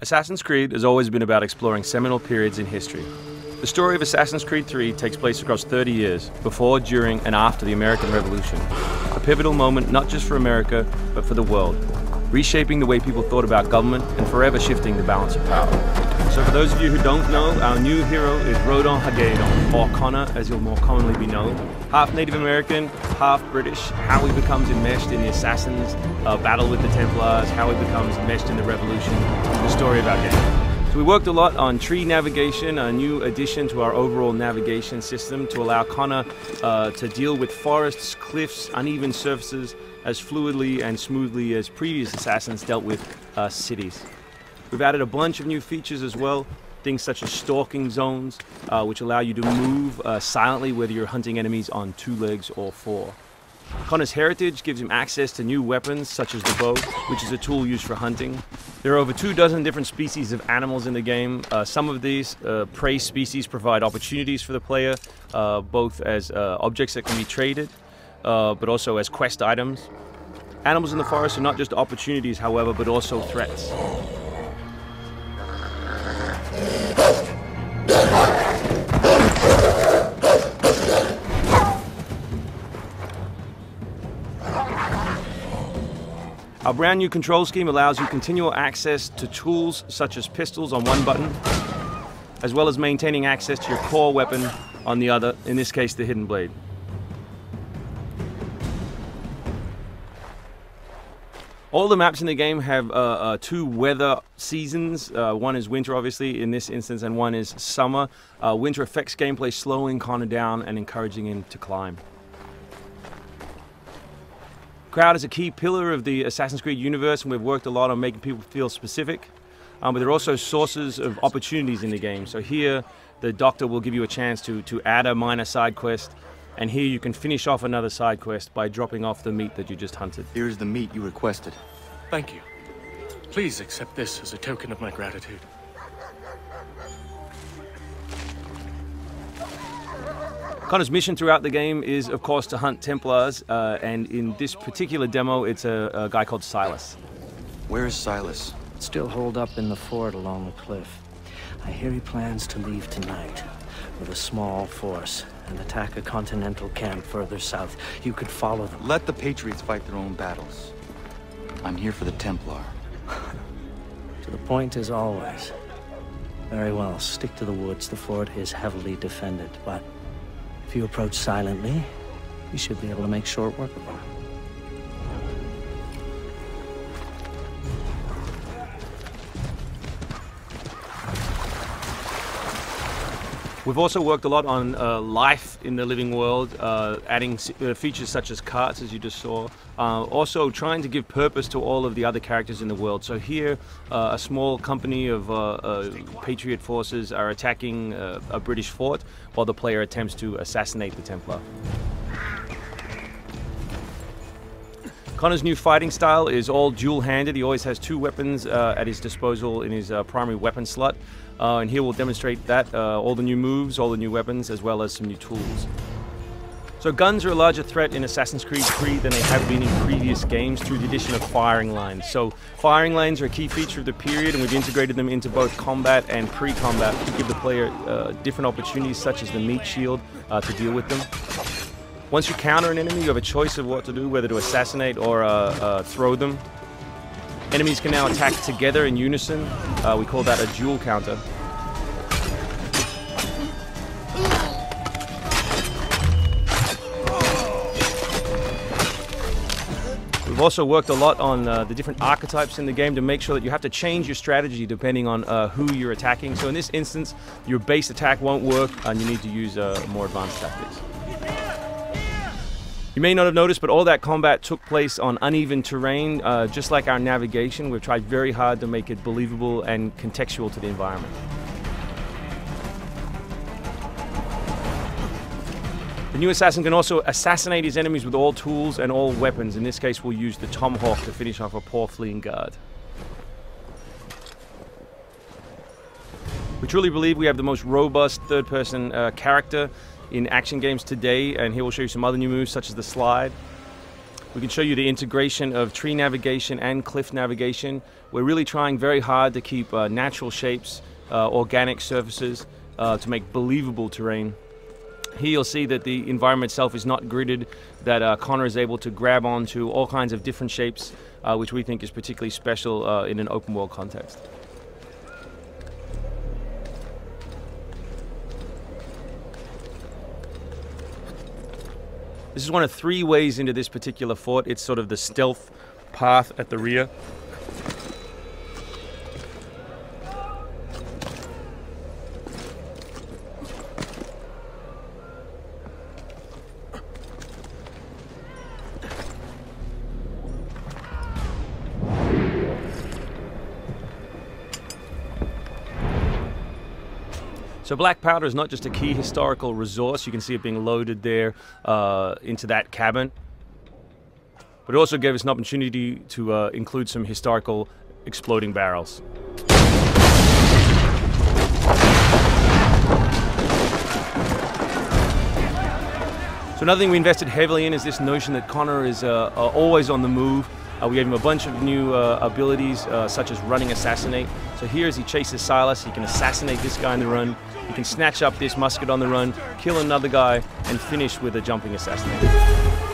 Assassin's Creed has always been about exploring seminal periods in history. The story of Assassin's Creed 3 takes place across 30 years, before, during, and after the American Revolution. A pivotal moment not just for America, but for the world, reshaping the way people thought about government and forever shifting the balance of power. So for those of you who don't know, our new hero is Rodon Hagedon, or Connor as he'll more commonly be known. Half Native American, half British, how he becomes enmeshed in the Assassins' battle with the Templars, how he becomes enmeshed in the Revolution, the story of our game. So we worked a lot on tree navigation, a new addition to our overall navigation system to allow Connor to deal with forests, cliffs, uneven surfaces as fluidly and smoothly as previous Assassins dealt with cities. We've added a bunch of new features as well, things such as stalking zones, which allow you to move silently whether you're hunting enemies on 2 legs or 4. Connor's heritage gives him access to new weapons such as the bow, which is a tool used for hunting. There are over 24 different species of animals in the game. Some of these prey species provide opportunities for the player, both as objects that can be traded, but also as quest items. Animals in the forest are not just opportunities, however, but also threats. Our brand new control scheme allows you continual access to tools such as pistols on one button, as well as maintaining access to your core weapon on the other, in this case the hidden blade. All the maps in the game have 2 weather seasons. One is winter, obviously, in this instance, and one is summer. Winter affects gameplay, slowing Connor down and encouraging him to climb. Crowd is a key pillar of the Assassin's Creed universe, and we've worked a lot on making people feel specific. But there are also sources of opportunities in the game. So here, the doctor will give you a chance to add a minor side quest, and here you can finish off another side quest by dropping off the meat that you just hunted. Here is the meat you requested. Thank you. Please accept this as a token of my gratitude. Connor's mission throughout the game is, of course, to hunt Templars, and in this particular demo, it's a guy called Silas. Where is Silas? Still holed up in the fort along the cliff. I hear he plans to leave tonight with a small force and attack a continental camp further south. You could follow them. Let the Patriots fight their own battles. I'm here for the Templar. To the point as always. Very well, stick to the woods. The fort is heavily defended, but if you approach silently, you should be able to make short work of them. We've also worked a lot on life in the living world, adding features such as carts, as you just saw. Also trying to give purpose to all of the other characters in the world. So here, a small company of Patriot forces are attacking a British fort, while the player attempts to assassinate the Templar. Connor's new fighting style is all dual-handed. He always has 2 weapons at his disposal in his primary weapon slot. And here we'll demonstrate that, all the new moves, all the new weapons, as well as some new tools. So guns are a larger threat in Assassin's Creed 3 than they have been in previous games through the addition of firing lines. So firing lines are a key feature of the period, and we've integrated them into both combat and pre-combat to give the player different opportunities, such as the meat shield, to deal with them. Once you counter an enemy, you have a choice of what to do, whether to assassinate or throw them. Enemies can now attack together in unison. We call that a dual counter. We've also worked a lot on the different archetypes in the game to make sure that you have to change your strategy depending on who you're attacking. So in this instance, your base attack won't work and you need to use more advanced tactics. You may not have noticed, but all that combat took place on uneven terrain. Just like our navigation, we've tried very hard to make it believable and contextual to the environment. The new assassin can also assassinate his enemies with all tools and all weapons. In this case, we'll use the tomahawk to finish off a poor fleeing guard. We truly believe we have the most robust third-person character in action games today, and here we'll show you some other new moves such as the slide. We can show you the integration of tree navigation and cliff navigation. We're really trying very hard to keep natural shapes, organic surfaces, to make believable terrain. Here you'll see that the environment itself is not gridded, that Connor is able to grab onto all kinds of different shapes, which we think is particularly special in an open world context. This is one of 3 ways into this particular fort. It's sort of the stealth path at the rear. So black powder is not just a key historical resource. You can see it being loaded there into that cabin. But it also gave us an opportunity to include some historical exploding barrels. So another thing we invested heavily in is this notion that Connor is always on the move. We gave him a bunch of new abilities, such as running assassinate. So here as he chases Silas, he can assassinate this guy on the run. He can snatch up this musket on the run, kill another guy, and finish with a jumping assassinate.